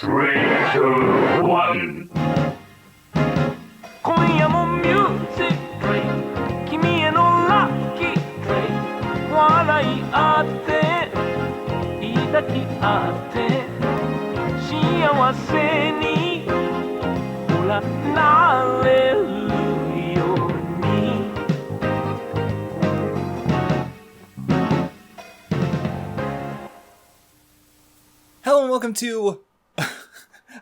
3, 2, 1. 今夜もミュージック君へのラッキー笑い合って抱き合って幸せにほらなれるように Hello and welcome to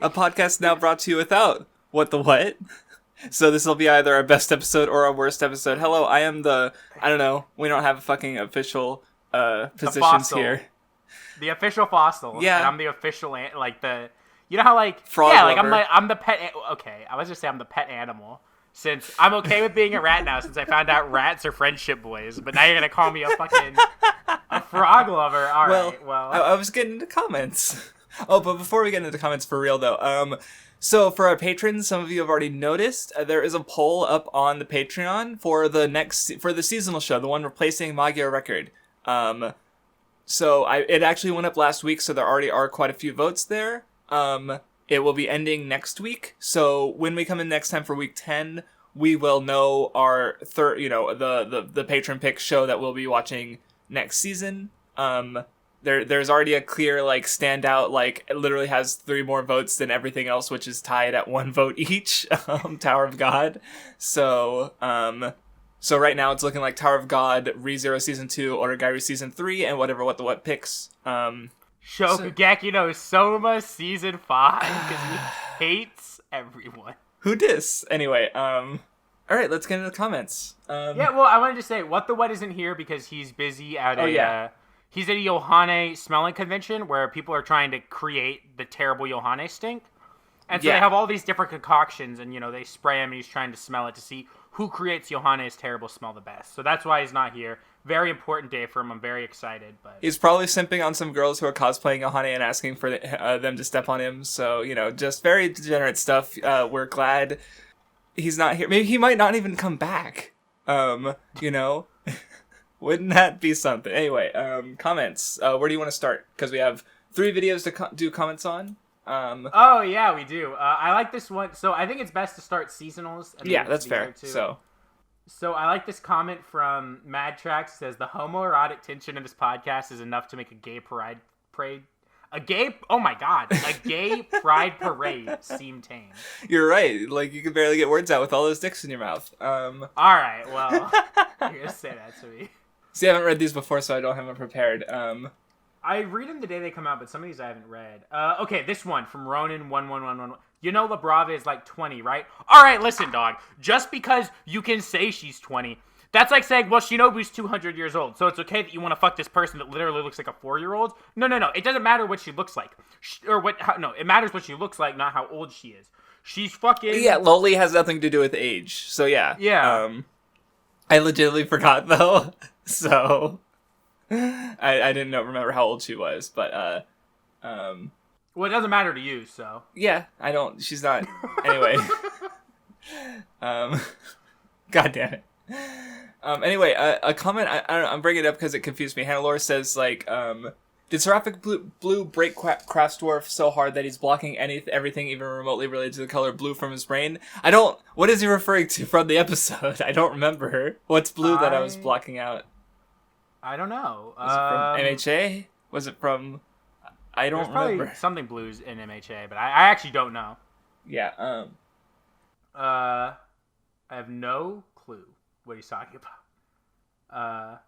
a podcast now brought to you without What the What. So this will be either our best episode or our worst episode. Hello, I am I don't know, we don't have fucking official positions here. The official fossil. Yeah. And I'm the official, you know how Frog lover. I'm the pet, okay, I was just saying I'm the pet animal. Since I'm okay with being a rat now, since I found out rats are friendship boys, but now you're gonna call me a frog lover. All right, well. I was getting into comments. Oh, but before we get into comments for real though, so for our patrons, some of you have already noticed, there is a poll up on the Patreon for the seasonal show, the one replacing Magia Record. So it actually went up last week, so there already are quite a few votes there. It will be ending next week, so when we come in next time for week 10, we will know our the patron pick show that we'll be watching next season. There's already a clear, standout, it literally has 3 more votes than everything else, which is tied at 1 vote each, Tower of God. So right now it's looking like Tower of God, ReZero Season 2, Origairu Season 3, and whatever What the What picks. Shokugeki no Soma Season 5, because he hates everyone. Who dis? Anyway, alright, let's get into the comments. Yeah, well, I wanted to say, What the What isn't here because he's busy at he's at a Yohane smelling convention where people are trying to create the terrible Yohane stink. And so they have all these different concoctions, and, they spray him, and he's trying to smell it to see who creates Yohane's terrible smell the best. So that's why he's not here. Very important day for him. I'm very excited. But he's probably simping on some girls who are cosplaying Yohane and asking for them to step on him. So, just very degenerate stuff. We're glad he's not here. Maybe he might not even come back. Wouldn't that be something? Anyway, comments. Where do you want to start? Because we have 3 videos to do comments on. Oh, yeah, we do. I like this one. So I think it's best to start seasonals. And yeah, that's fair. So I like this comment from Mad Tracks. It says, the homoerotic tension in this podcast is enough to make a gay pride parade seem tame. You're right. You can barely get words out with all those dicks in your mouth. All right, well, you're going to say that to me. See, I haven't read these before, so I don't have them prepared. I read them the day they come out, but some of these I haven't read. Okay, this one from Ronin1111. You know LaBrava is 20, right? All right, listen, dog. Just because you can say she's 20, that's like saying, well, Shinobu's 200 years old, so it's okay that you want to fuck this person that literally looks like a 4-year-old? No. It doesn't matter what she looks like. It matters what she looks like, not how old she is. She's fucking... Yeah, loli has nothing to do with age, so yeah. Yeah. I legitimately forgot, though, so... I didn't remember how old she was, but, Well, it doesn't matter to you, so... Yeah, she's not... Anyway. God damn it. Anyway, a comment, I don't know, I'm bringing it up because it confused me. Hannah Laura says, did Seraphic Blue break Craftsdwarf so hard that he's blocking everything even remotely related to the color blue from his brain? What is he referring to from the episode? I don't remember. What's blue that I was blocking out? I don't know. Was it from MHA? Was it from... I don't remember. Probably something blues in MHA, but I actually don't know. Yeah, I have no clue what he's talking about.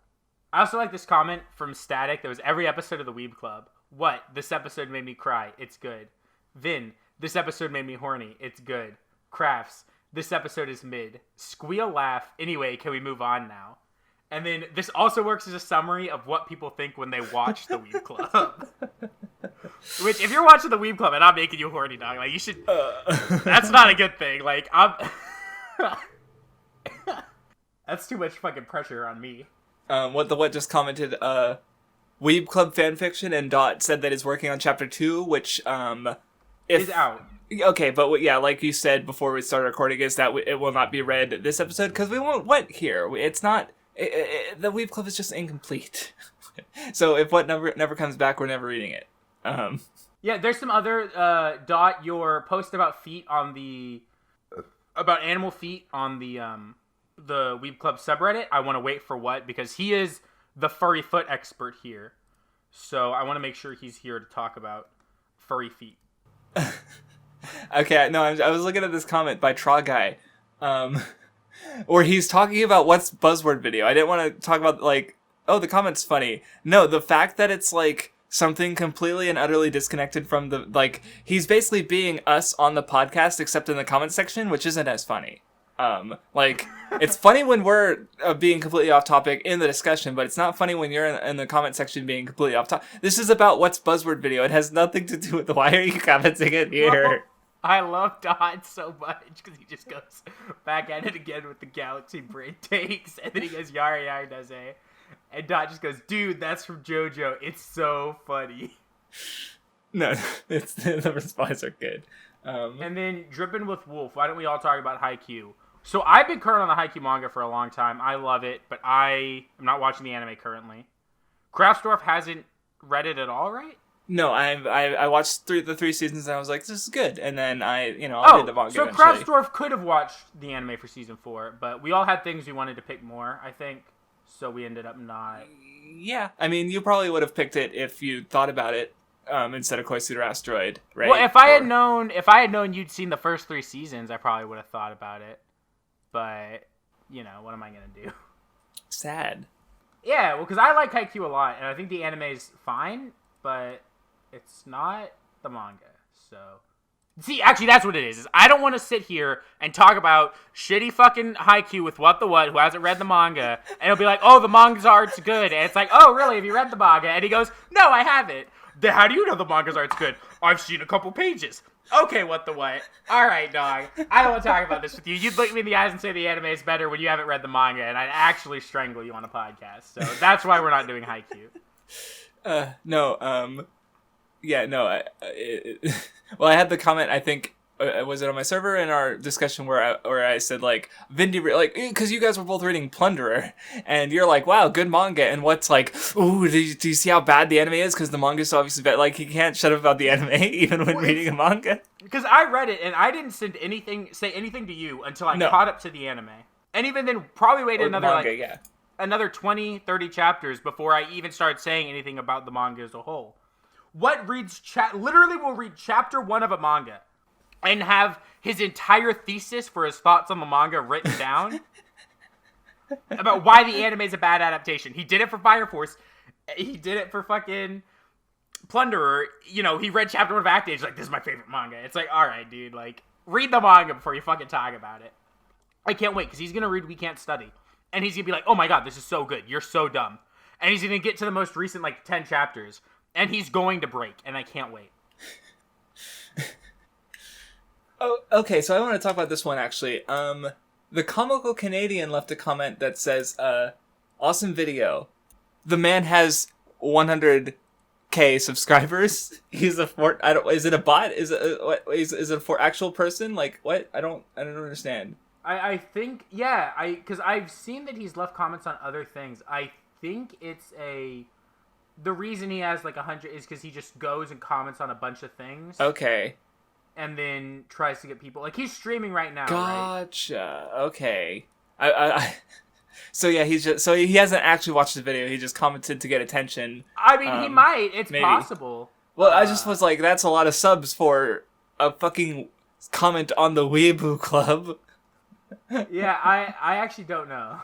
I also like this comment from Static that was every episode of the Weeb Club. What? This episode made me cry. It's good. Vin. This episode made me horny. It's good. Crafts. This episode is mid. Squeal laugh. Anyway, can we move on now? And then this also works as a summary of what people think when they watch the Weeb Club. Which, if you're watching the Weeb Club and I'm making you horny, dog, you should... That's not a good thing. That's too much fucking pressure on me. What just commented, Weeb Club fanfiction, and Dot said that he's working on chapter 2, which, is out. Okay, but like you said before we started recording, is that it will not be read this episode, because we won't... What here? It's not... the Weeb Club is just incomplete. So if what never comes back, we're never reading it. Yeah, there's some other Dot, your post about feet on the about animal feet on the Weeb Club subreddit. I want to wait for what, because he is the furry foot expert here. So I want to make sure he's here to talk about furry feet. Okay, no, I was looking at this comment by Traw Guy, where he's talking about what's buzzword video. I didn't want to talk about, like, oh, the comment's funny. No, the fact that it's, like, something completely and utterly disconnected from the, like, he's basically being us on the podcast, except in the comment section, which isn't as funny. Like, it's funny when we're being completely off topic in the discussion, but it's not funny when you're in the comment section being completely off topic. This is about what's buzzword video. It has nothing to do with why are you commenting it here. Well, I love Dot so much because he just goes back at it again with the galaxy brain takes, and then he goes yari yari does a, and Dot just goes, dude, that's from JoJo. It's so funny. No, it's the responses are good. And then Drippin' with Wolf. Why don't we all talk about Haikyuu? So I've been current on the Haikyuu manga for a long time. I love it, but I am not watching the anime currently. Craftsdwarf hasn't read it at all, right? No, I watched the three seasons and I was like, this is good. And then I'll read the manga so eventually. Craftsdwarf could have watched the anime for season 4, but we all had things we wanted to pick more, I think. So we ended up not. Yeah, I mean, you probably would have picked it if you thought about it instead of Koisuru Asteroid, right? Well, if I had known you'd seen the first 3 seasons, I probably would have thought about it. But what am I gonna do? Sad. Yeah, well, because I like Haikyuu a lot, and I think the anime is fine, but it's not the manga. So, see, actually, that's what it is I don't want to sit here and talk about shitty fucking Haikyuu with WattheWut, who hasn't read the manga, and he'll be like, oh, the manga's art's good, and it's like, oh, really, have you read the manga? And he goes, no, I haven't. Then how do you know the manga's art's good? I've seen a couple pages. Okay, WattheWut. All right, dog. I don't want to talk about this with you. You'd look me in the eyes and say the anime is better when you haven't read the manga, and I'd actually strangle you on a podcast. So that's why we're not doing Haikyuu. No, yeah, no. Well, I had the comment, I think, was it on my server in our discussion where I said, like, Vindy, like, because you guys were both reading Plunderer, and you're like, wow, good manga, and what's like, ooh, do you see how bad the anime is? Because the manga's obviously bad. Like, he can't shut up about the anime, even when reading a manga. Because I read it, and I didn't say anything to you until I caught up to the anime. And even then, probably waited another 20, 30 chapters before I even started saying anything about the manga as a whole. What reads, literally will read chapter 1 of a manga, and have his entire thesis for his thoughts on the manga written down about why the anime is a bad adaptation. He did it for Fire Force. He did it for fucking Plunderer. He read chapter 1 of Act Age, like, this is my favorite manga. It's like, all right, dude, like, read the manga before you fucking talk about it. I can't wait, because he's going to read We Can't Study. And he's going to be like, oh my god, this is so good. You're so dumb. And he's going to get to the most recent, like, 10 chapters. And he's going to break, and I can't wait. Oh, okay, so I want to talk about this one, actually. The Comical Canadian left a comment that says, awesome video. The man has 100k subscribers. He's a is it a bot? Is it a for actual person? Like, what? I don't understand. I think, yeah, because I've seen that he's left comments on other things. I think it's the reason he has, like, 100 is because he just goes and comments on a bunch of things. Okay. And then tries to get people, like, he's streaming right now. Gotcha. Right? Okay. So yeah, he hasn't actually watched the video. He just commented to get attention. I mean, he might. It's maybe possible. Well, I just was like, that's a lot of subs for a fucking comment on the Weeaboo Club. Yeah, I actually don't know.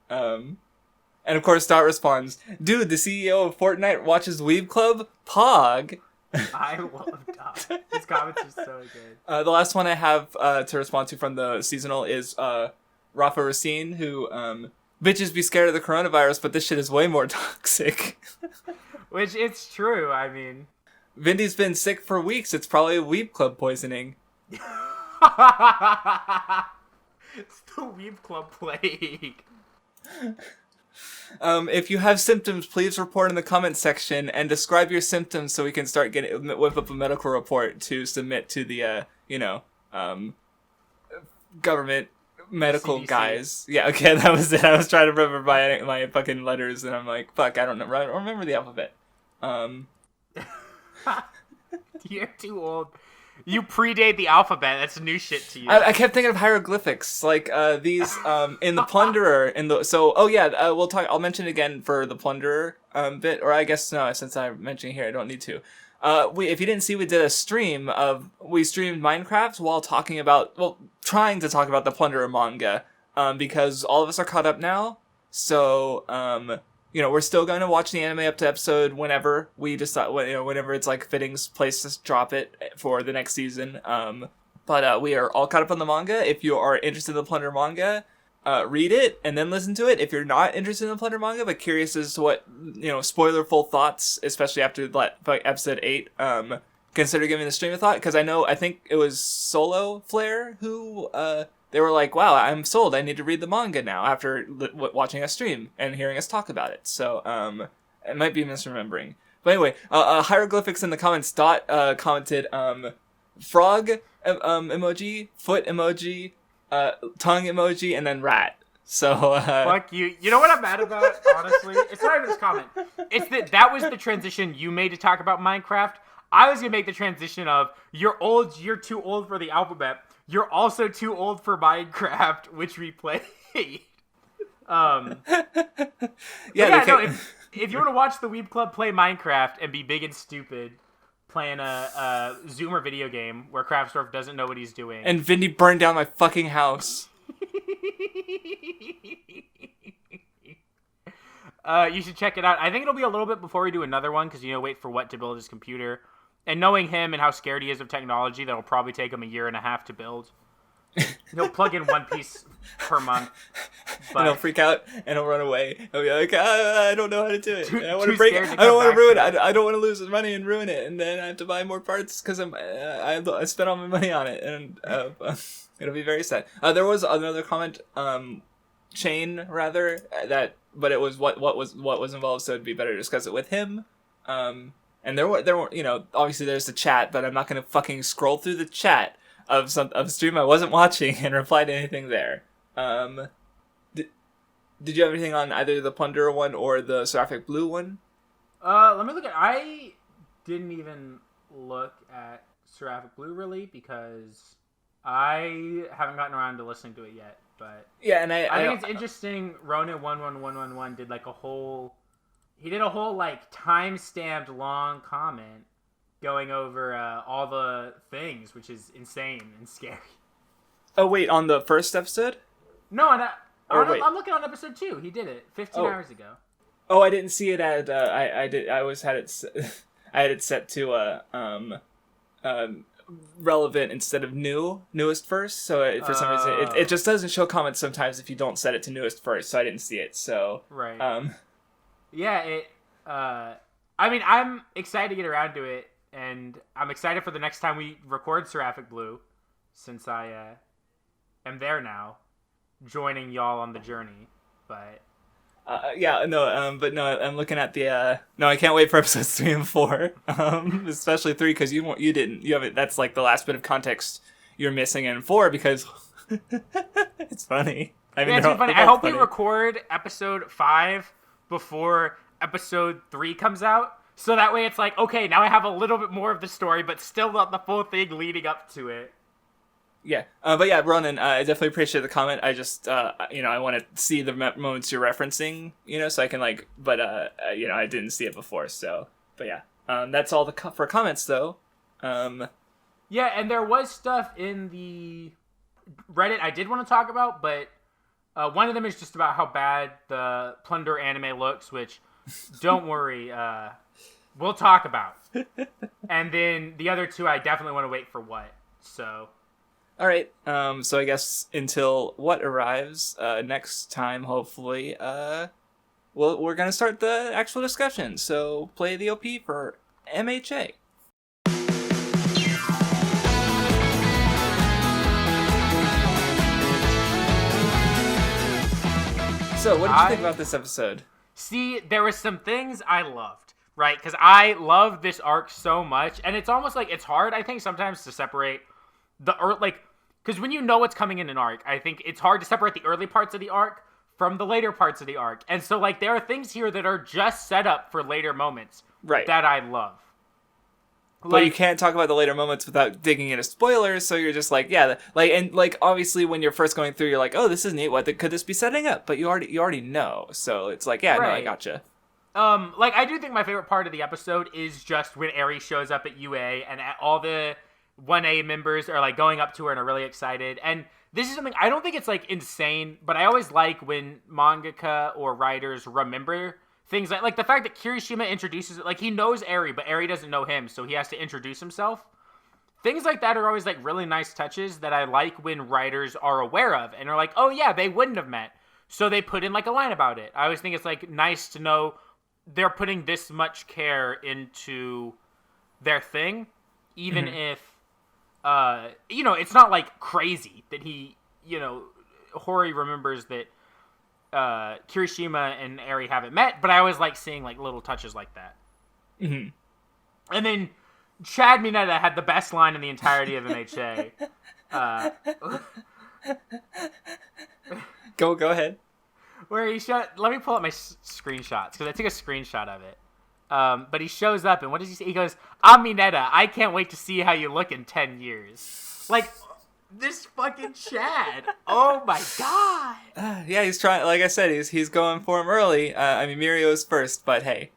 And of course, Dot responds, dude, the CEO of Fortnite watches Weeb Club? Pog. I love Dot. His comments are so good. The last one I have to respond to from the seasonal is Rafa Racine, who, bitches be scared of the coronavirus, but this shit is way more toxic. Which, it's true, I mean. Vindy's been sick for weeks. It's probably Weeb Club poisoning. It's the Weeb Club plague. If you have symptoms, please report in the comments section and describe your symptoms so we can start whip up a medical report to submit to the, government medical CDC. Guys. Yeah, okay, that was it. I was trying to remember my fucking letters, and I'm like, fuck, I don't remember the alphabet. You're too old. You predate the alphabet. That's new shit to you. I kept thinking of hieroglyphics, like these in the Plunderer. We'll talk. I'll mention it again for the Plunderer bit, or I guess no, since I'm mentioning here, I don't need to. If you didn't see, we did a stream we streamed Minecraft while trying to talk about the Plunderer manga, because all of us are caught up now. So we're still going to watch the anime up to episode whenever we decide, whenever it's like fitting place to drop it for the next season. But we are all caught up on the manga. If you are interested in the Plunderer manga, read it and then listen to it. If you're not interested in the Plunderer manga but curious as to what, spoilerful thoughts, especially after episode 8, consider giving the stream a thought, because I think it was Solo Flare who they were like, wow, I'm sold. I need to read the manga now after watching us stream and hearing us talk about it. So, it might be misremembering. But anyway, hieroglyphics in the comments. Dot commented, frog emoji, foot emoji, tongue emoji, and then rat. So, fuck you. You know what I'm mad about, honestly? It's not even this comment. It's that was the transition you made to talk about Minecraft. I was going to make the transition of, you're too old for the alphabet. You're also too old for Minecraft, which we played. If you want to watch the Weeb Club play Minecraft and be big and stupid, playing a Zoomer video game where Craftsdwarf doesn't know what he's doing. And Vindy burned down my fucking house. You should check it out. I think it'll be a little bit before we do another one, because, wait for What to build his computer. And knowing him and how scared he is of technology, that'll probably take him 1.5 years to build. He'll plug in one piece per month. But... And he'll freak out and he'll run away. He'll be like, I don't know how to do it. I want to break it. I don't want to ruin it. I don't want to lose money and ruin it. And then I have to buy more parts because I spent all my money on it. And it'll be very sad. There was another comment, chain rather, but it was what was involved, so it'd be better to discuss it with him. And there were obviously there's the chat, but I'm not gonna fucking scroll through the chat of a stream I wasn't watching and reply to anything there. Did you have anything on either the Plunderer one or the Seraphic Blue one? Let me look at. I didn't even look at Seraphic Blue really, because I haven't gotten around to listening to it yet. But yeah, and I think it's interesting. Ronan11111 did like a whole. He did a whole like time-stamped long comment going over all the things, which is insane and scary. Oh wait, on the first episode? No, I'm looking on episode 2. He did it 15 hours ago. Oh, I didn't see it at. I did. I always had it. I had it set to relevant instead of newest first. So for some reason, it just doesn't show comments sometimes if you don't set it to newest first. So I didn't see it. So right. Yeah, I'm excited to get around to it, and I'm excited for the next time we record Seraphic Blue, since I am there now, joining y'all on the journey. But I'm looking at the I can't wait for episodes 3 and 4, especially 3 because you haven't. That's like the last bit of context you're missing in 4 because it's funny. I mean, it's funny. I hope we record episode 5 before episode 3 comes out, so that way it's like, okay, now I have a little bit more of the story, but still not the full thing leading up to it. Yeah, but yeah, Ronan, I definitely appreciate the comment. I just, I want to see the moments you're referencing, so I can I didn't see it before, so, but yeah, that's all for comments though. Yeah, and there was stuff in the Reddit I did want to talk about, but one of them is just about how bad the Plunderer anime looks, which, don't worry, we'll talk about. And then the other 2, I definitely want to wait for what. So. All right. So I guess until what arrives next time, hopefully, we're gonna start the actual discussion. So play the OP for MHA. So, what did you think about this episode? See, there were some things I loved, right? Because I love this arc so much, and it's almost like it's hard, I think, sometimes to separate because when you know what's coming in an arc, I think it's hard to separate the early parts of the arc from the later parts of the arc. And so, there are things here that are just set up for later moments right. that I love. But you can't talk about the later moments without digging into spoilers, so you're just like, yeah, and obviously when you're first going through, you're like, oh, this is neat. What could this be setting up? But you already know, so it's like, yeah, right. No, I gotcha. I do think my favorite part of the episode is just when Eri shows up at UA and all the 1A members are like going up to her and are really excited. And this is something I don't think it's like insane, but I always like when mangaka or writers remember things like the fact that Kirishima introduces it, like he knows Eri, but Eri doesn't know him, so he has to introduce himself. Things like that are always like really nice touches that I like when writers are aware of and are like, oh yeah, they wouldn't have met, so they put in like a line about it. I always think it's like nice to know they're putting this much care into their thing, even if, it's not like crazy that he, Hori remembers that Kirishima and Eri haven't met, but I always like seeing like little touches like that. Mm-hmm. And then Chad Mineta had the best line in the entirety of MHA. Go ahead. Where he let me pull up my screenshots, because I took a screenshot of it. But he shows up, and what does he say? He goes, I'm Mineta. I can't wait to see how you look in 10 years. Like, this fucking Chad. Oh my god. Yeah, he's trying. Like I said, he's going for him early. Mirio's first, but hey,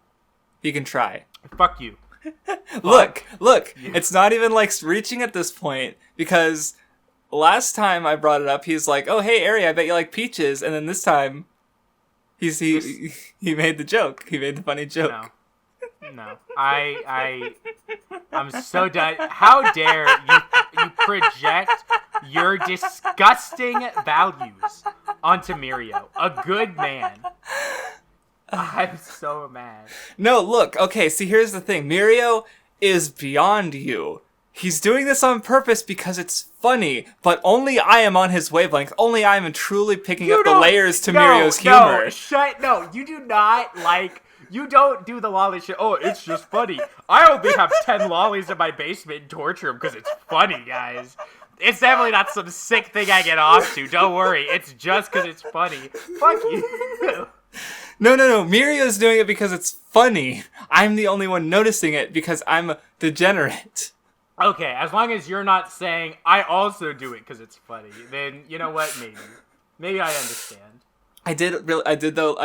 he can try. Fuck you. Look. Yeah. It's not even like reaching at this point, because last time I brought it up, he's like, "Oh, hey, Eri, I bet you like peaches," and then this time, he made the joke. He made the funny joke. No. I'm so done. How dare you project your disgusting values onto Mirio, a good man. I'm so mad. No, look, okay, see, here's the thing. Mirio is beyond you. He's doing this on purpose because it's funny, but only I am on his wavelength. Only I am truly picking up the layers to Mirio's humor. No, you do not like... You don't do the lolly shit. Oh, it's just funny. I only have 10 lollies in my basement and torture them because it's funny, guys. It's definitely not some sick thing I get off to. Don't worry. It's just because it's funny. Fuck you. No. Mirio's doing it because it's funny. I'm the only one noticing it because I'm a degenerate. Okay, as long as you're not saying, I also do it because it's funny, then you know what? Maybe I understand. I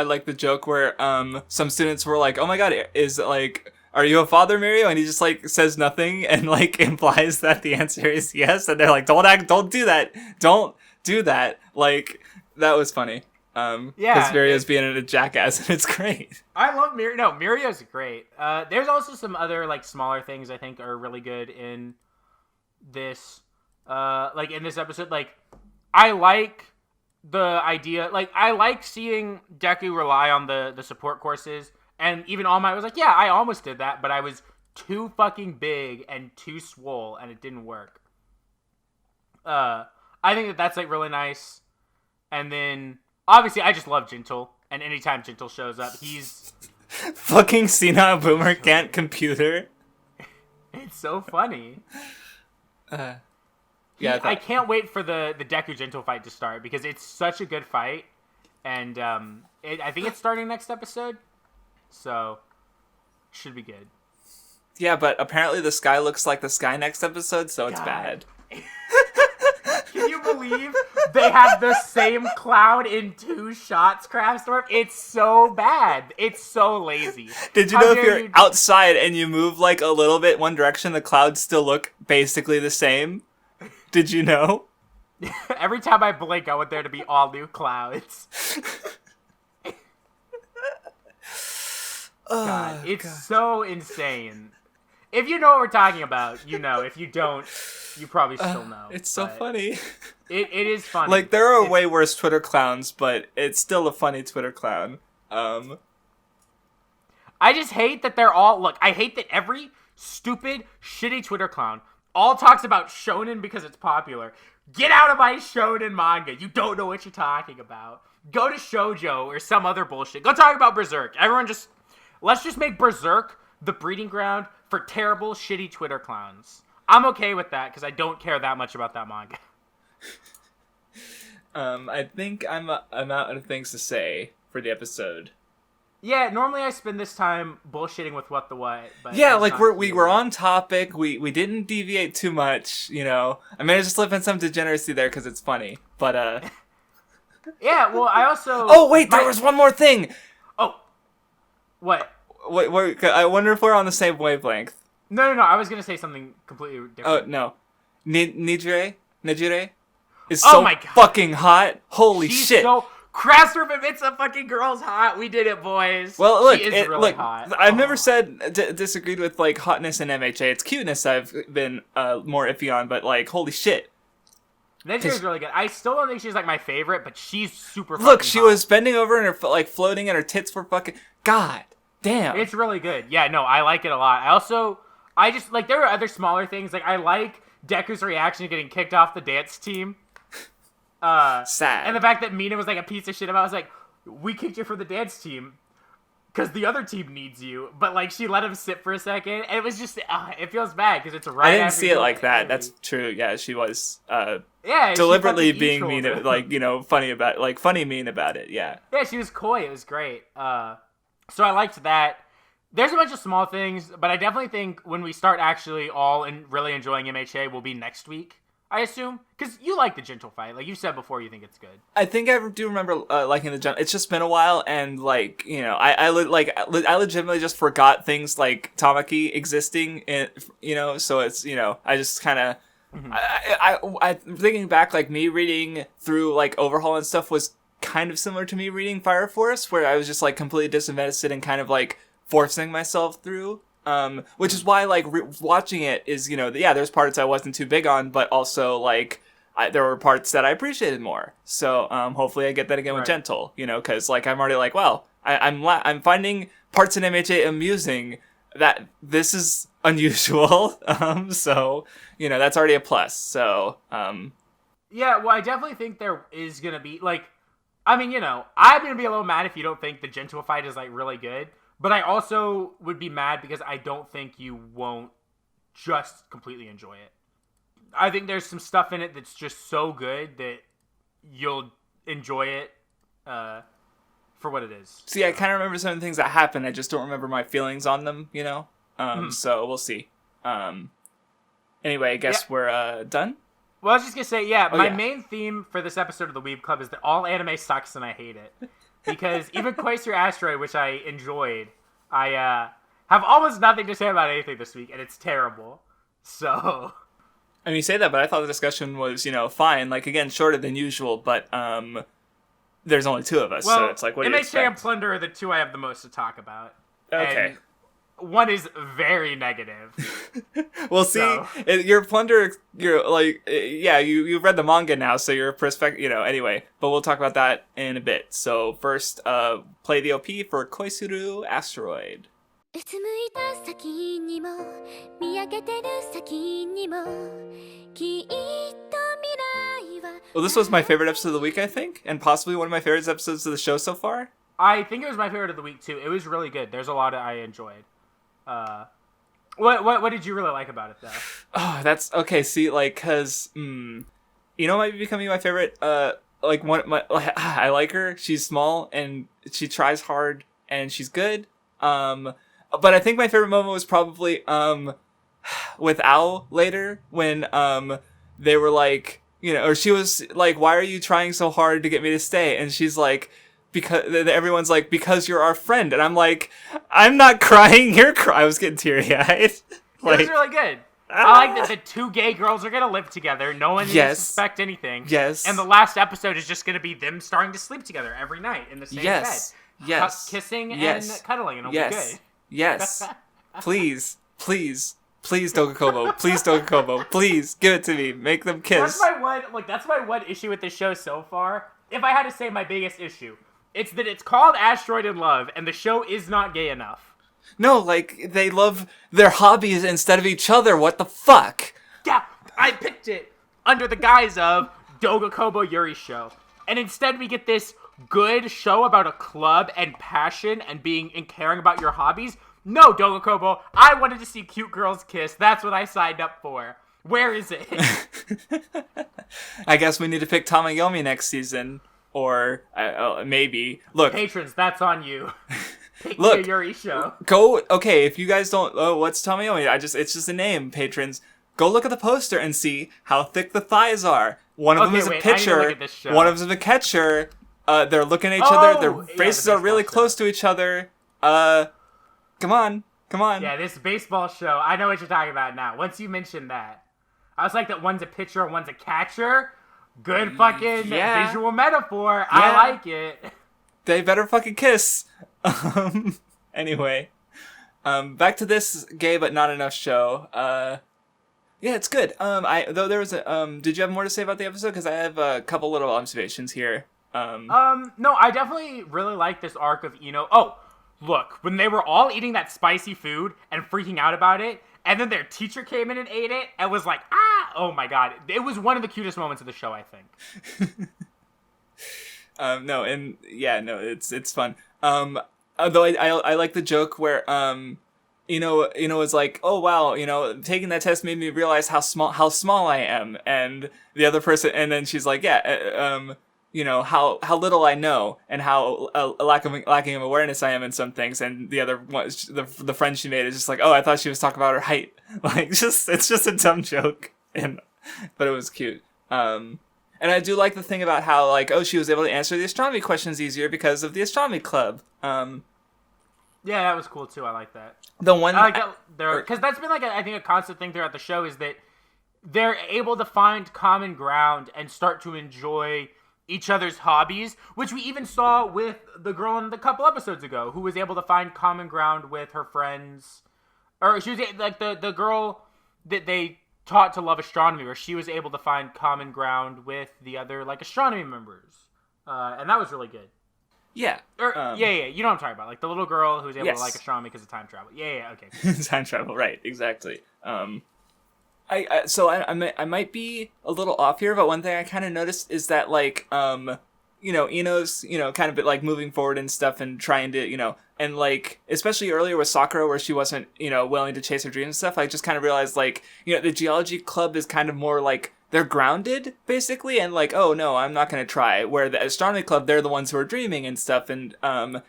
like the joke where some students were like, "Oh my god, are you a father, Mirio?" And he just like says nothing and like implies that the answer is yes, and they're like, don't do that. Like, that was funny. Because Mirio's being a jackass, and it's great. I love Mirio. No, Mirio's great. There's also some other like smaller things I think are really good in this, in this episode. Like, I like the idea, like, I like seeing Deku rely on the support courses, and even All Might was like, yeah, I almost did that, but I was too fucking big and too swole, and it didn't work. I think that's, like, really nice. And then, obviously, I just love Gentle, and anytime Gentle shows up, he's... fucking Senile Boomer can't computer. It's so funny. Yeah, I can't wait for the Deku Gentle fight to start because it's such a good fight, and I think it's starting next episode, so should be good. Yeah, but apparently the sky looks like the sky next episode, so it's bad. Can you believe they have the same cloud in 2 shots, Craftsdwarf? It's so bad. It's so lazy. Did you know if you're outside and you move like a little bit one direction, the clouds still look basically the same? Did you know? Every time I blink, I want there to be all new clouds. God, it's so insane. If you know what we're talking about, you know. If you don't, you probably still know. It's so funny. It is funny. Like, there are way worse Twitter clowns, but it's still a funny Twitter clown. I just hate that they're all... Look, I hate that every stupid, shitty Twitter clown all talks about shonen because it's popular. Get out of my shonen manga. You don't know what you're talking about. Go to shoujo or some other bullshit. Go talk about Berserk. Let's just make Berserk the breeding ground for terrible, shitty Twitter clowns. I'm okay with that because I don't care that much about that manga. I think I'm out of things to say for the episode. Yeah, normally I spend this time bullshitting with What the What, but Yeah, it's like not we here. were on topic. We didn't deviate too much, you know. I managed to slip in some degeneracy there because it's funny. But Yeah, well, I also. oh wait, there was one more thing. Oh, what? Wait, I wonder if we're on the same wavelength. No. I was gonna say something completely different. Oh no, Nijire is Oh so my God. fucking hot. Holy She's shit! so Craftsdwarf admits a fucking girl's hot. We did it, boys. Well, look, she is really look. hot. I've never said disagreed with like hotness in MHA. It's cuteness I've been more iffy on, but like, holy shit! Ninja is really good. I still don't think she's like my favorite, but she's super. Look, fucking she hot. was bending over and her like floating, and her tits were fucking. God damn! It's really good. Yeah, no, I like it a lot. I just like there are other smaller things. Like I like Deku's reaction to getting kicked off the dance team. Sad. And the fact that Mina was like a piece of shit about it, I was like, we kicked you for the dance team because the other team needs you. But like she let him sit for a second, and it was just it feels bad because it's right. I didn't after see it you like that. Italy. That's true. Yeah, she was Yeah, deliberately she being fucking mean, e-trolled like, you know, funny mean about it. Yeah. Yeah, she was coy. It was great. So I liked that. There's a bunch of small things, but I definitely think when we start actually all really enjoying MHA will be next week, I assume. Because you like the gentle fight. Like you said before, you think it's good. I think I do remember liking the jump. It's just been a while, and like, you know, I legitimately just forgot things like Tamaki existing, in, you know. So it's, you know, I just kind of, I thinking back, like me reading through like Overhaul and stuff was kind of similar to me reading Fire Force, where I was just like completely disinvested and kind of like forcing myself through. Which is why, like, watching it is, you know, yeah, there's parts I wasn't too big on, but also, like, there were parts that I appreciated more. So, hopefully I get that again with Gentle, you know, because, like, I'm already like, well, I'm finding parts in MHA amusing that this is unusual. So, you know, that's already a plus. So, Yeah, well, I definitely think there is going to be, like, I mean, you know, I'm going to be a little mad if you don't think the gentle fight is, like, really good. But I also would be mad because I don't think you won't just completely enjoy it. I think there's some stuff in it that's just so good that you'll enjoy it for what it is. See, I kind of remember some of the things that happened. I just don't remember my feelings on them, you know? So we'll see. Anyway, I guess we're done? Well, I was just going to say, my main theme for this episode of the Weeb Club is that all anime sucks and I hate it. Because even Koisuru Asteroid, which I enjoyed, I have almost nothing to say about anything this week, and it's terrible. So... I mean, you say that, but I thought the discussion was, you know, fine. Like, again, shorter than usual, but there's only two of us, so it's like, what do you expect? MHA and Plunderer are the two I have the most to talk about. Okay. And one is very negative. Well, see, your Plunderer, you're like, yeah, you've read the manga now, so your perspective, you know, anyway, but we'll talk about that in a bit. So first, play the OP for Koisuru Asteroid. うつむいた先にも見上げてる先にもきっと未来は Well, this was my favorite episode of the week, I think, and possibly one of my favorite episodes of the show so far. I think it was my favorite of the week, too. It was really good. There's a lot I enjoyed. What did you really like about it, though? Oh, that's okay. See, like, cause you know, might be becoming my favorite. Like I like her. She's small and she tries hard and she's good. But I think my favorite moment was probably with Ao later when they were like, you know, or she was like, "Why are you trying so hard to get me to stay?" And she's like, because everyone's like, because you're our friend, and I'm like, I'm not crying, you're crying. I was getting teary-eyed. Like, it was really good. I like that the two gay girls are gonna live together. No one needs to suspect anything. Yes. And the last episode is just gonna be them starting to sleep together every night in the same bed. Yes. Kissing and cuddling, and it'll be good. Yes. Please, Dogakobo. Please, Dogakobo. Please, give it to me. Make them kiss. That's my one issue with the show so far. If I had to say my biggest issue, it's that it's called Asteroid in Love, and the show is not gay enough. No, like, they love their hobbies instead of each other. What the fuck? Yeah, I picked it under the guise of Dogakobo Yuri show. And instead we get this good show about a club and passion and caring about your hobbies. No, Dogakobo, I wanted to see cute girls kiss. That's what I signed up for. Where is it? I guess we need to pick Tamayomi next season. Or maybe. Look. Patrons, that's on you. Pick Look, me a Yuri show. Go, okay, if you guys don't, what's Tommy? It's just a name, patrons. Go look at the poster and see how thick the thighs are. One of them is a pitcher, one of them is a catcher. They're looking at each other, their faces are really close to each other. Come on. Yeah, this baseball show, I know what you're talking about now. Once you mentioned that. I was like that one's a pitcher and one's a catcher. Good fucking visual metaphor. Yeah. I like it. They better fucking kiss. Anyway. Back to this gay but not enough show. Yeah, it's good. Did you have more to say about the episode? Because I have a couple little observations here. No, I definitely really like this arc of Ino. Oh, look, when they were all eating that spicy food and freaking out about it, and then their teacher came in and ate it and was like, oh my god. It was one of the cutest moments of the show, I think. It's fun. Although I like the joke where, it's like, oh wow, taking that test made me realize how small I am, and the other person, and then she's like, how little I know, and how lacking of awareness I am in some things, and the other one, the friend she made is just like, oh, I thought she was talking about her height, like it's just a dumb joke, but it was cute. And I do like the thing about how, like, she was able to answer the astronomy questions easier because of the astronomy club. Yeah, that was cool too. I like that. The one because that's been I think a constant thing throughout the show is that they're able to find common ground and start to enjoy each other's hobbies, which we even saw with the girl in the couple episodes ago, who was able to find common ground with her friends, or she was like the girl that they taught to love astronomy, where she was able to find common ground with the other astronomy members, and that was really good. Yeah. You know what I'm talking about, like the little girl who was able to like astronomy because of time travel. Okay. Time travel, right? Exactly. I might be a little off here, but one thing I kind of noticed is that Ino's kind of like moving forward and stuff and trying to and especially earlier with Sakura where she wasn't willing to chase her dreams and stuff. I just kind of realized the geology club is kind of more like they're grounded basically and oh no, I'm not going to try, where the astronomy club, they're the ones who are dreaming and stuff and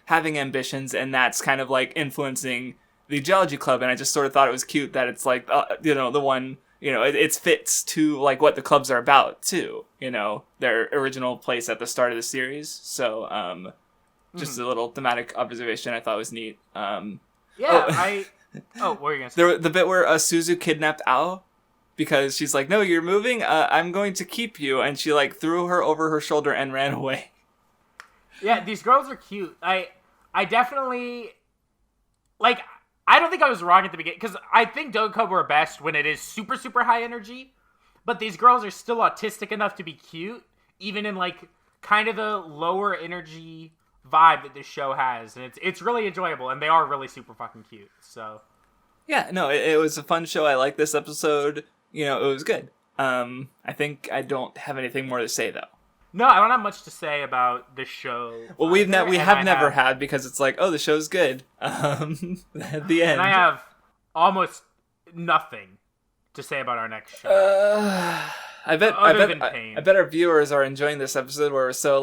having ambitions, and that's kind of influencing the geology club. And I just sort of thought it was cute that it's the one it fits to what the clubs are about too, their original place at the start of the series. So just a little thematic observation I thought was neat. What were you gonna say? The bit where Suzu kidnapped Ao because she's like, no, you're moving, I'm going to keep you, and she threw her over her shoulder and ran away. Yeah, these girls are cute. I definitely I don't think I was wrong at the beginning, because I think Doga were best when it is super, super high energy, but these girls are still autistic enough to be cute, even in, kind of the lower energy vibe that this show has, and it's really enjoyable, and they are really super fucking cute, so... Yeah, no, it was a fun show. I liked this episode. It was good. I think I don't have anything more to say, though. No, I don't have much to say about this show. Well, we have never had, because it's the show's good. At the end. And I have almost nothing to say about our next show. I bet our viewers are enjoying this episode where we're so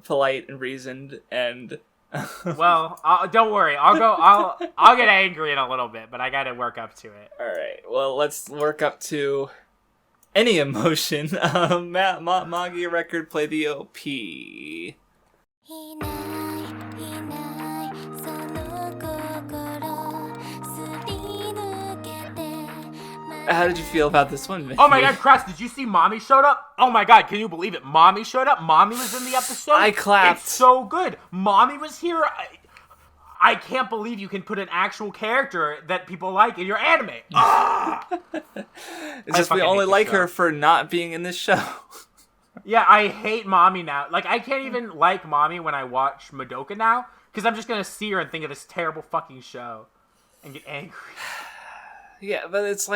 polite and reasoned and. Well, don't worry. I'll get angry in a little bit, but I got to work up to it. All right. Well, let's work up to. Any emotion. Magia Record, play the OP. How did you feel about this one, Vindy? Oh my god, Crest, did you see Mommy showed up? Oh my god, can you believe it? Mommy showed up. Mommy was in the episode. I clapped. It's so good. Mommy was here. I can't believe you can put an actual character that people like in your anime. It's just we only like her for not being in this show. Yeah, I hate Mommy now. I can't even like Mommy when I watch Madoka now, because I'm just going to see her and think of this terrible fucking show and get angry. Yeah, but it's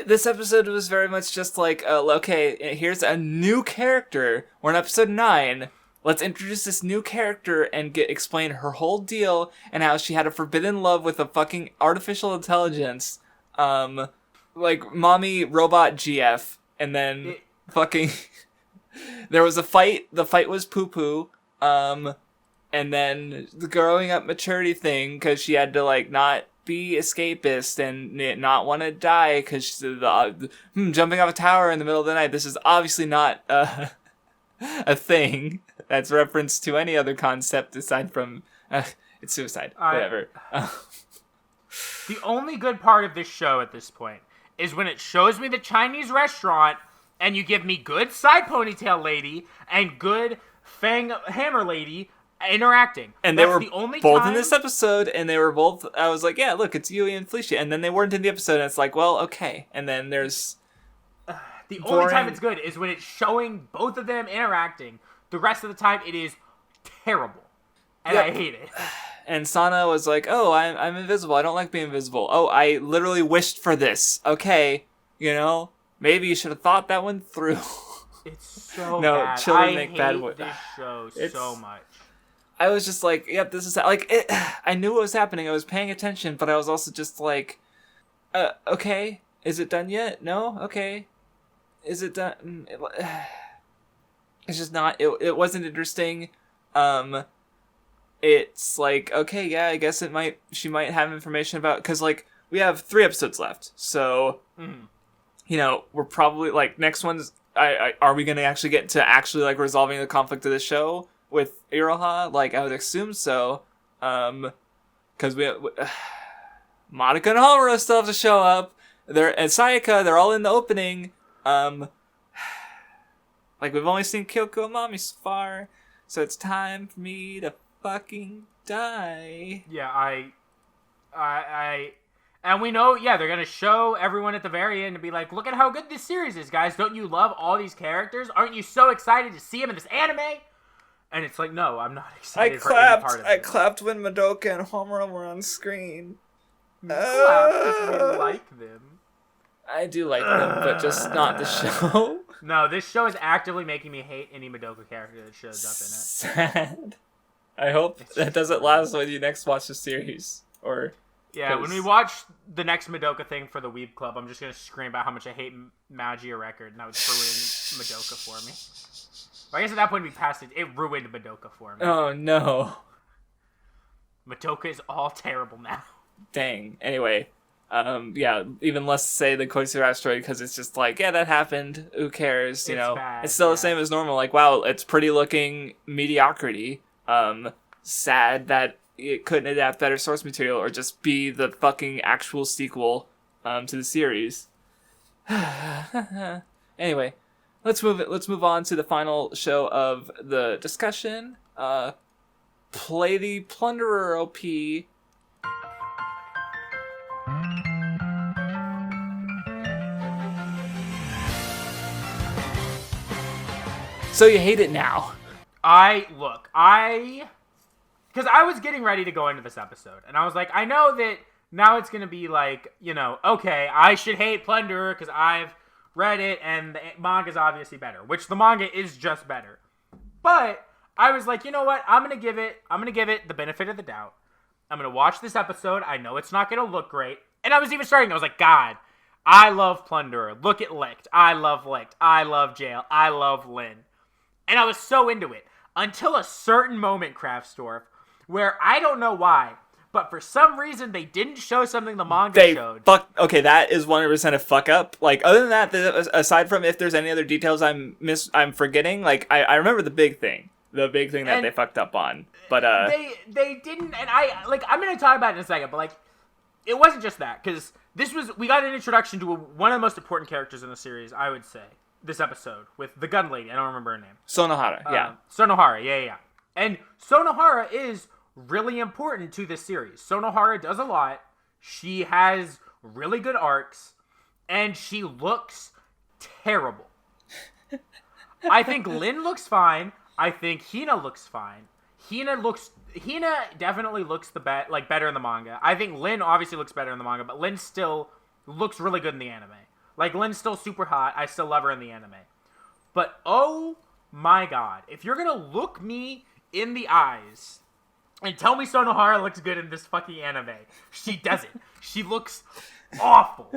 this episode was very much just okay, here's a new character. We're in episode 9. Let's introduce this new character and explain her whole deal and how she had a forbidden love with a fucking artificial intelligence. Mommy robot GF, and then fucking there was a fight. The fight was poo-poo. And then the growing up maturity thing, because she had to, like, not be escapist and not want to die, because jumping off a tower in the middle of the night, this is obviously not a thing that's referenced to any other concept aside from, it's suicide, whatever. The only good part of this show at this point is when it shows me the Chinese restaurant, and you give me good side ponytail lady and good fang hammer lady interacting. And they were both in this episode, and they were both, I was like, yeah, look, it's Yui and Felicia. And then they weren't in the episode, and it's like, well, okay. And then there's... the only time it's good is when it's showing both of them interacting. The rest of the time, it is terrible. And I hate it. And Sana was like, oh, I'm invisible. I don't like being invisible. Oh, I literally wished for this. Okay, maybe you should have thought that one through. It's so bad. Children make bad this show so much. I was just like, yep, this is... Like, I knew what was happening. I was paying attention, but I was also just like, okay, is it done yet? No? Okay. Is it done? It's just not... It wasn't interesting. It's like, okay, yeah, I guess she might have information about... Because, like, we have 3 episodes left. So, we're probably, like, next one's... are we going to actually get to actually, like, resolving the conflict of the show with Iroha? Like, I would assume so. Because we Monica and Homura still have to show up. And Sayaka, they're all in the opening. Like, we've only seen Kyoko and Mami so far. So it's time for me to fucking die. Yeah, and we know, they're going to show everyone at the very end and be like, look at how good this series is, guys. Don't you love all these characters? Aren't you so excited to see them in this anime? And it's like, no, I'm not excited for any part of it. I clapped when Madoka and Homura were on screen. You clapped because we like them. I do like them, but just not the show. No, this show is actively making me hate any Madoka character that shows up in it. Sad. I hope that doesn't last when you next watch the series. Yeah, when we watch the next Madoka thing for the Weeb Club, I'm just going to scream about how much I hate Magia Record, and that would ruin Madoka for me. But I guess at that point we passed it. It ruined Madoka for me. Oh, no. Madoka is all terrible now. Dang. Anyway, even less say the Koisuru Asteroid, because it's just like, yeah, that happened. Who cares? Bad, it's still the same as normal. Like, wow, it's pretty looking mediocrity. Sad that it couldn't adapt better source material or just be the fucking actual sequel to the series. Anyway, let's move on to the final show of the discussion. Play the Plunderer OP. So you hate it now. Because I was getting ready to go into this episode, and I was like, I know that now it's going to be like, okay, I should hate Plunderer because I've read it, and the manga's obviously better, which the manga is just better. But I was like, you know what? I'm going to give it the benefit of the doubt. I'm going to watch this episode. I know it's not going to look great. And I was even starting, I was like, God, I love Plunderer. Look at Licked. I love Licked. I love Jail. I love Lin. And I was so into it until a certain moment, Craftsdwarf, where I don't know why, but for some reason they didn't show something the manga showed. Okay, that is 100% a fuck up. Like, other than that, aside from if there's any other details I'm forgetting, like, I remember the big thing that they fucked up on. But they didn't, and I'm gonna talk about it in a second, but like, it wasn't just that, because we got an introduction to one of the most important characters in the series, I would say. This episode with the gun lady. I don't remember her name. Sonohara, yeah. Sonohara, yeah. And Sonohara is really important to this series. Sonohara does a lot. She has really good arcs, and she looks terrible. I think Lin looks fine. I think Hina looks fine. Hina definitely looks better in the manga. I think Lin obviously looks better in the manga, but Lin still looks really good in the anime. Like, Lin's still super hot. I still love her in the anime. But, oh my God. If you're gonna look me in the eyes and tell me Sonohara looks good in this fucking anime, she doesn't. She looks awful.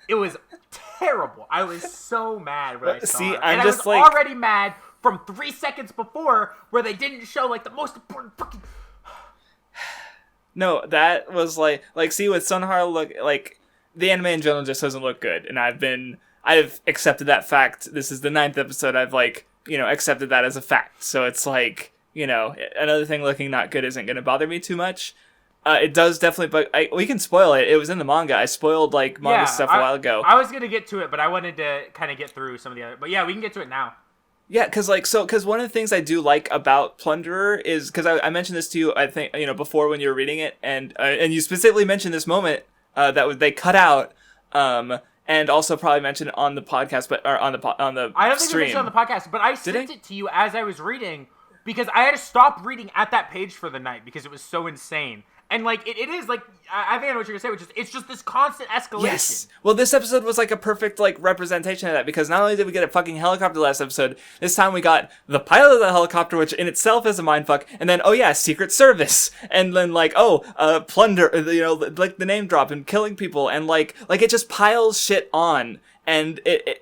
It was terrible. I was so mad when I saw her. I was already mad from 3 seconds before where they didn't show like the most important fucking. No, that was like see with Sunhara look like the anime in general just doesn't look good, and I've accepted that fact. This is the 9th episode. I've accepted that as a fact. So it's like, another thing looking not good isn't going to bother me too much. It does definitely, but we can spoil it. It was in the manga. I spoiled manga stuff a while ago. I was gonna get to it, but I wanted to kind of get through some of the other. But yeah, we can get to it now. Yeah, because one of the things I do like about Plunderer is, because I mentioned this to you, I think, before when you were reading it, and you specifically mentioned this moment they cut out, and also probably mentioned on the podcast, but or on the I don't think stream. we mentioned it on the podcast, but I sent it to you as I was reading because I had to stop reading at that page for the night because it was so insane. And, it is, I think I know what you're going to say, which is, it's just this constant escalation. Yes. Well, this episode was, a perfect, representation of that, because not only did we get a fucking helicopter last episode, this time we got the pilot of the helicopter, which in itself is a mindfuck, and then, Secret Service, and then, Plunder, the name drop, and killing people, and, it just piles shit on. And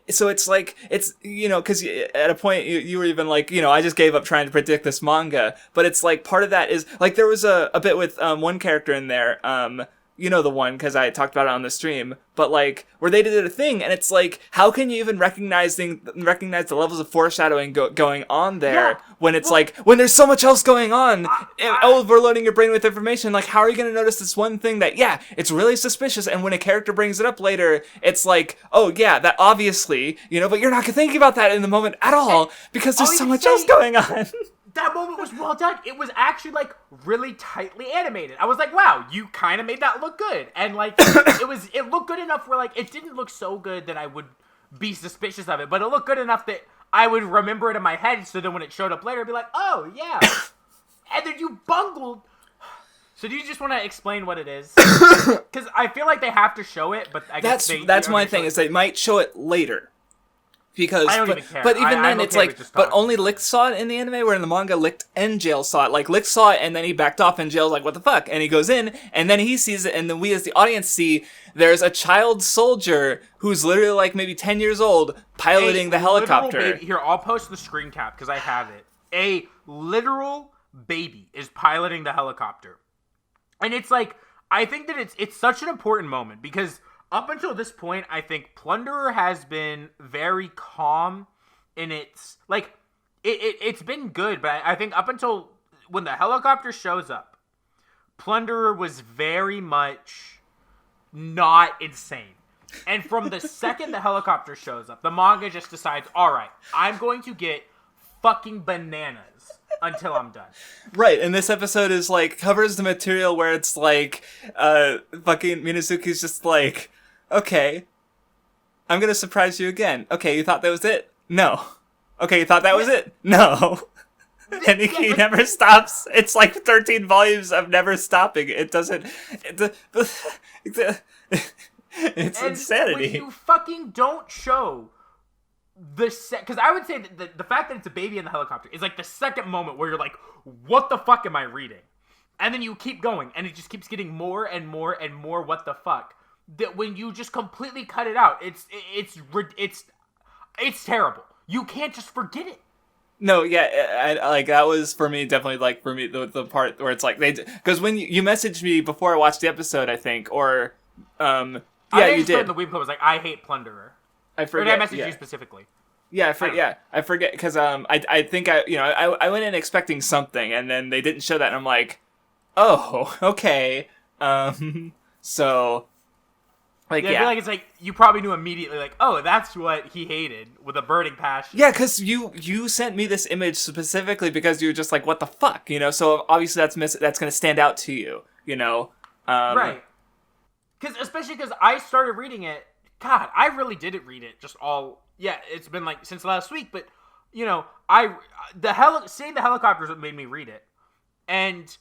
so it's because at a point you were even I just gave up trying to predict this manga. But it's part of that is there was a bit with one character in there, the one because I talked about it on the stream. But where they did a thing, and it's how can you even recognize the levels of foreshadowing going on there when it's when there's so much else going on, overloading your brain with information. How are you going to notice this one thing that it's really suspicious, and when a character brings it up later, it's oh yeah, that obviously but you're not thinking about that in the moment at all because there's so much else going on. That moment was well done. It was actually really tightly animated. I was wow, you kind of made that look good. And it looked good enough where it didn't look so good that I would be suspicious of it, but it looked good enough that I would remember it in my head, so then when it showed up later I'd be oh yeah. And then you bungled. So do you just want to explain what it is? Cuz I feel they have to show it, but I guess that's my thing is they might show it later. Because, I don't even care. But even then, okay it's but only Licht saw it in the anime, where in the manga, Licht and Jail saw it. Licht saw it, and then he backed off, and Jail's what the fuck? And he goes in, and then he sees it, and then we as the audience see there's a child soldier who's literally maybe 10 years old piloting the helicopter. Baby. Here, I'll post the screen cap, because I have it. A literal baby is piloting the helicopter. And it's I think that it's such an important moment, because up until this point, I think Plunderer has been very calm in its, it's been good, but I think up until when the helicopter shows up, Plunderer was very much not insane. And from the second the helicopter shows up, the manga just decides, all right, I'm going to get fucking bananas until I'm done. Right, and this episode is covers the material where it's fucking Minazuki's just okay, I'm gonna surprise you again. Okay, you thought that was it? No. Okay, you thought that was it? No. And he never stops. It's 13 volumes of never stopping. It doesn't... It's insanity. When you fucking don't show because I would say that the fact that it's a baby in the helicopter is the second moment where you're what the fuck am I reading? And then you keep going, and it just keeps getting more and more and more what the fuck. That when you just completely cut it out, it's terrible. You can't just forget it. No, yeah, I that was for me definitely for me the part where it's because when you messaged me before I watched the episode, I think, or you did. In the Weeb Club was I hate Plunderer. I forget. Or did I message you specifically? Yeah, I forget because I think I went in expecting something, and then they didn't show that, and I'm oh, okay, so. I feel it's you probably knew immediately, oh, that's what he hated with a burning passion. Yeah, because you sent me this image specifically because you were just what the fuck, So obviously that's going to stand out to you, Right. Especially because I started reading it. God, I really didn't read it just all. Yeah, it's been since last week, but seeing the helicopters made me read it, and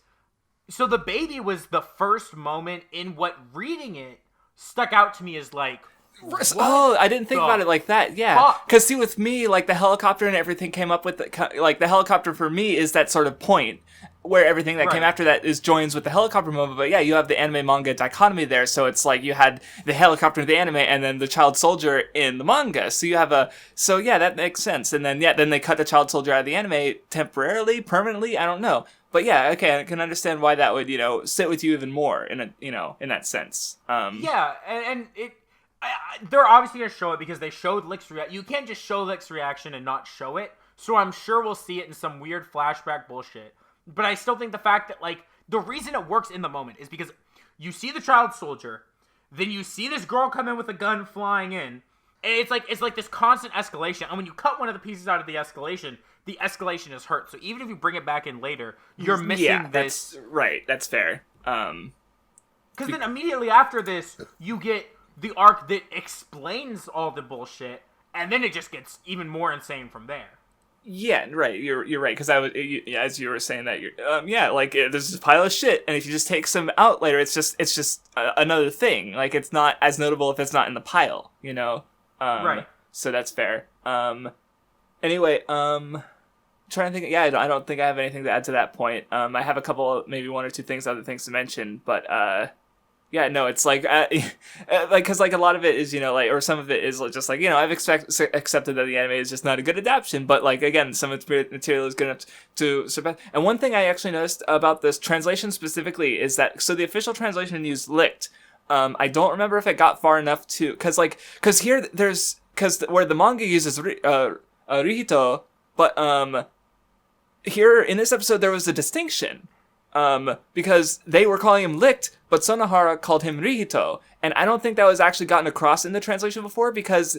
so the baby was the first moment in what reading it stuck out to me as Oh, I didn't think about it like that. Yeah, because see, with me, like the helicopter and everything came up with like the helicopter for me is that sort of point where everything that came after that is joins with the helicopter moment. But yeah, you have the anime manga dichotomy there, so it's like you had the helicopter in the anime and then the child soldier in the manga. So you have that makes sense. And then then they cut the child soldier out of the anime temporarily, permanently. I don't know. But yeah, okay, I can understand why that would, sit with you even more in that sense. Yeah, and they're obviously going to show it because they showed Lick's reaction. You can't just show Lick's reaction and not show it. So I'm sure we'll see it in some weird flashback bullshit. But I still think the fact that, like, the reason it works in the moment is because you see the child soldier, then you see this girl come in with a gun flying in, and it's like this constant escalation. And when you cut one of the pieces out of the escalation is hurt. So even if you bring it back in later, you're missing this. That's right. That's fair. Because then immediately after this, you get the arc that explains all the bullshit, and then it just gets even more insane from there. Yeah, right. You're right. Because as you were saying that, there's this pile of shit, and if you just take some out later, it's just another thing. Like it's not as notable if it's not in the pile, Right. So that's fair. Anyway, trying to think. Yeah, I don't think I have anything to add to that point. I have a couple, maybe one or two other things to mention, but yeah, no, it's like, because like a lot of it is, or some of it is just like, I've accepted that the anime is just not a good adaptation, but like, again, some of its material is good enough to surpass. And one thing I actually noticed about this translation specifically is that, so the official translation used licked. I don't remember if it got far enough to, because here there's, where the manga uses Rihito, but here in this episode there was a distinction. Because they were calling him licked, but Sonohara called him Rihito. And I don't think that was actually gotten across in the translation before, because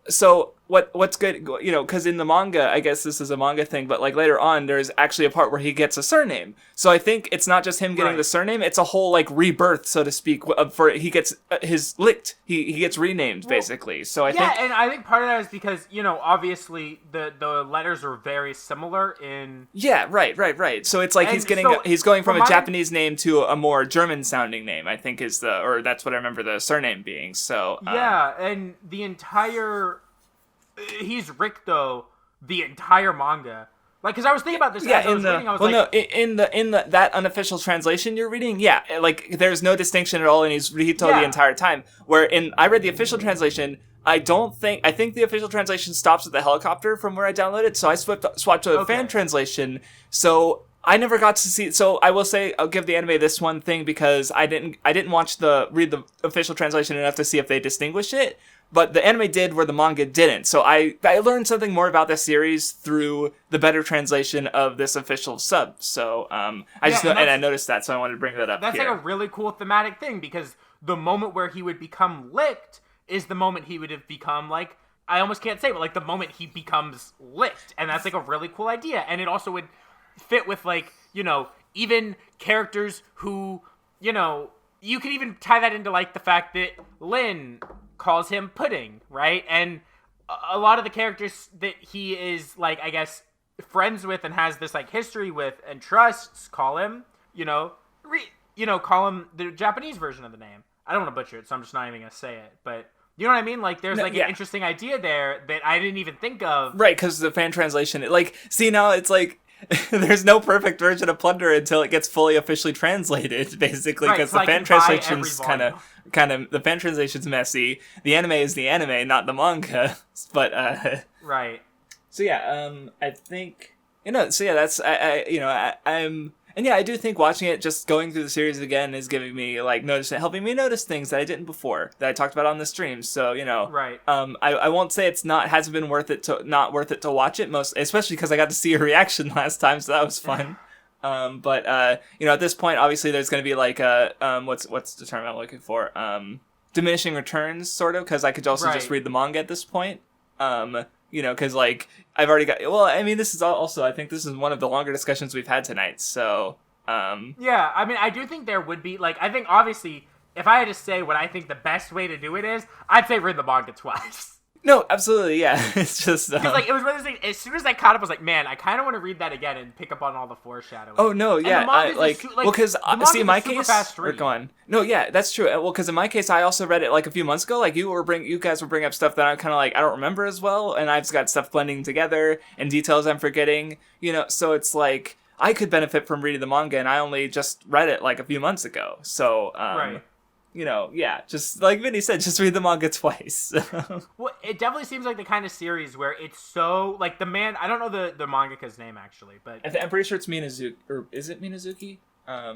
so what's good, because in the manga, I guess this is a manga thing, but like later on, there's actually a part where he gets a surname. So I think it's not just him getting the surname; it's a whole like rebirth, so to speak. For he gets his licked, he gets renamed basically. So I think, and I think part of that is because obviously the letters are very similar in. Yeah, right. So it's like he's going from a Japanese name to a more German sounding name. I think or that's what I remember the surname being. So and the entire. He's Ricto the entire manga. Like, because I was thinking about this as I was reading, I was in that unofficial translation you're reading, like, there's no distinction at all, and he's Rihito the entire time. Where I read the official translation, I think the official translation stops at the helicopter from where I downloaded, so I swapped to a fan translation, so I never got to see. So I will say, I'll give the anime this one thing, because I didn't read the official translation enough to see if they distinguish it. But the anime did where the manga didn't. So I learned something more about the series through the better translation of this official sub. So I noticed that, so I wanted to bring that up. That's here. like a really cool thematic thing, because the moment where he would become licked is the moment he would have become, like, I almost can't say, but like the moment he becomes licked. And that's like a really cool idea. And it also would fit with, like, even characters who, you could even tie that into like the fact that Lin calls him Pudding, right? And a lot of the characters that he is, like, I guess, friends with and has this, like, history with and trusts call him, call him the Japanese version of the name. I don't want to butcher it, so I'm just not even going to say it. But you know what I mean? Like, there's, an interesting idea there that I didn't even think of. Right, because the fan translation, now it's like, there's no perfect version of Plunderer until it gets fully officially translated, basically, because the fan translation's kind of the fan translation's messy. The anime is the anime, not the manga. But right. So yeah, I think that's I'm. And yeah, I do think watching it, just going through the series again, is giving me, like, helping me notice things that I didn't before, that I talked about on the stream. So, right. I won't say hasn't been not worth it to watch it, especially because I got to see a reaction last time, so that was fun. But at this point, obviously, there's going to be like what's the term I'm looking for? Diminishing returns, sort of, because I could also just read the manga at this point. Because, like, I've already got... Well, I mean, this is also... I think this is one of the longer discussions we've had tonight, so... Yeah, I mean, I do think there would be... Like, I think, obviously, if I had to say what I think the best way to do it is, I'd say read the manga twice. No, absolutely, yeah. It's just Because like it was one of those things. As soon as I caught up, I was like, man, I kind of want to read that again and pick up on all the foreshadowing. Oh no, And yeah, the manga's like a well, because see, in my case, fast we're read. going. No, yeah, that's true. Well, because in my case, I also read it like a few months ago. Like you guys were bringing up stuff that I'm kind of like I don't remember as well, and I've just got stuff blending together and details I'm forgetting. You know, so it's like I could benefit from reading the manga, and I only just read it like a few months ago. So, Right. You know, yeah, just like Vinny said, just read the manga twice. Well, it definitely seems like the kind of series where it's so like the man. I don't know the mangaka's name actually, but I'm pretty sure it's Minazuki, or is it Minazuki? I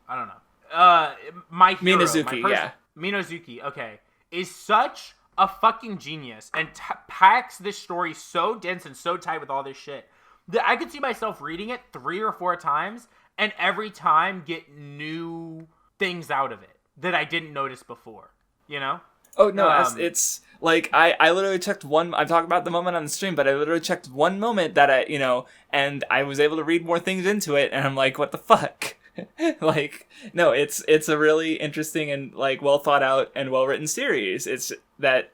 don't know. My hero, Minazuki, yeah. Minazuki, okay, is such a fucking genius and packs this story so dense and so tight with all this shit that I could see myself reading it 3 or 4 times and every time get new things out of it that I didn't notice before, you know? Oh, no, it's like, I literally checked one, I'm talking about the moment on the stream, but I literally checked one moment that and I was able to read more things into it, and I'm like, what the fuck? Like, no, it's a really interesting and, like, well thought out and well written series. It's that,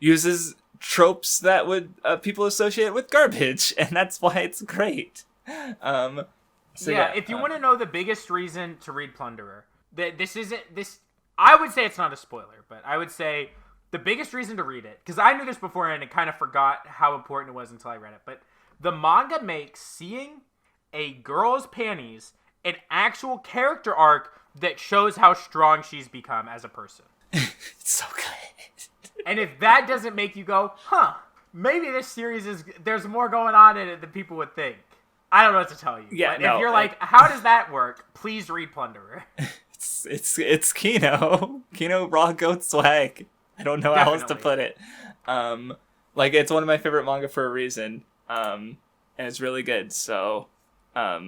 uses tropes that would, people associate with garbage, and that's why it's great. If you want to know the biggest reason to read Plunderer, I would say it's not a spoiler, but I would say the biggest reason to read it, because I knew this before and I kind of forgot how important it was until I read it, but the manga makes seeing a girl's panties an actual character arc that shows how strong she's become as a person. It's so good. And if that doesn't make you go, maybe this series there's more going on in it than people would think. I don't know what to tell you. Yeah, but if you're like, how does that work? Please read Plunderer. It's Kino raw goat swag. I don't know how else to put it. Like it's one of my favorite manga for a reason. And it's really good. So, but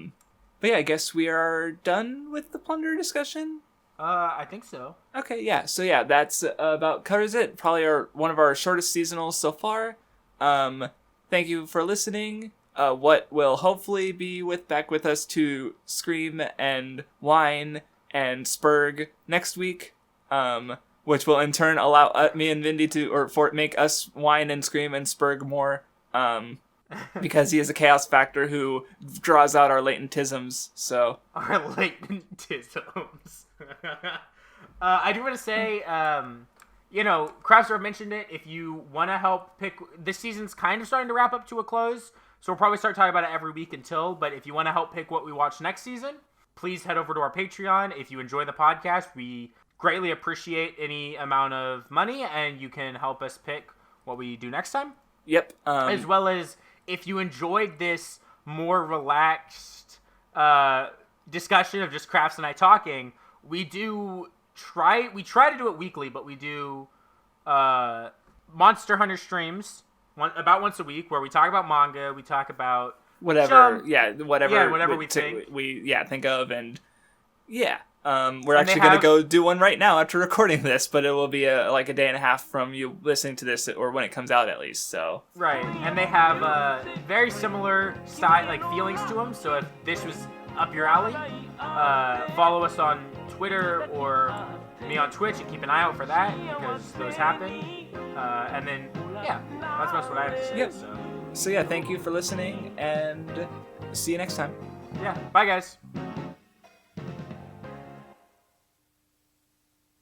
yeah, I guess we are done with the Plunderer discussion. I think so. Okay, yeah. So yeah, that's about covers it. Probably one of our shortest seasonals so far. Thank you for listening. What will hopefully be back with us to scream and whine and spurg next week, which will in turn allow me and Vindy to make us whine and scream and spurg more, because he is a chaos factor who draws out our latentisms. So our latentisms. I do want to say, Craftsdwarf mentioned it. If you want to help pick, this season's kind of starting to wrap up to a close. So we'll probably start talking about it every week but if you want to help pick what we watch next season, please head over to our Patreon. If you enjoy the podcast, we greatly appreciate any amount of money, and you can help us pick what we do next time. Yep. As well as if you enjoyed this more relaxed discussion of just Crafts and I talking, we try to do it weekly, but we do Monster Hunter streams about once a week where we talk about manga, we talk about whatever we think think of, and we're actually going to go do one right now after recording this, but it will be like a day and a half from you listening to this, or when it comes out at least. So right, and they have very similar style, like feelings to them. So if this was up your alley, follow us on Twitter or me on Twitch and keep an eye out for that, because those happen. And then that's most what I have to say. Yep. So yeah, thank you for listening, and see you next time. Yeah, bye guys.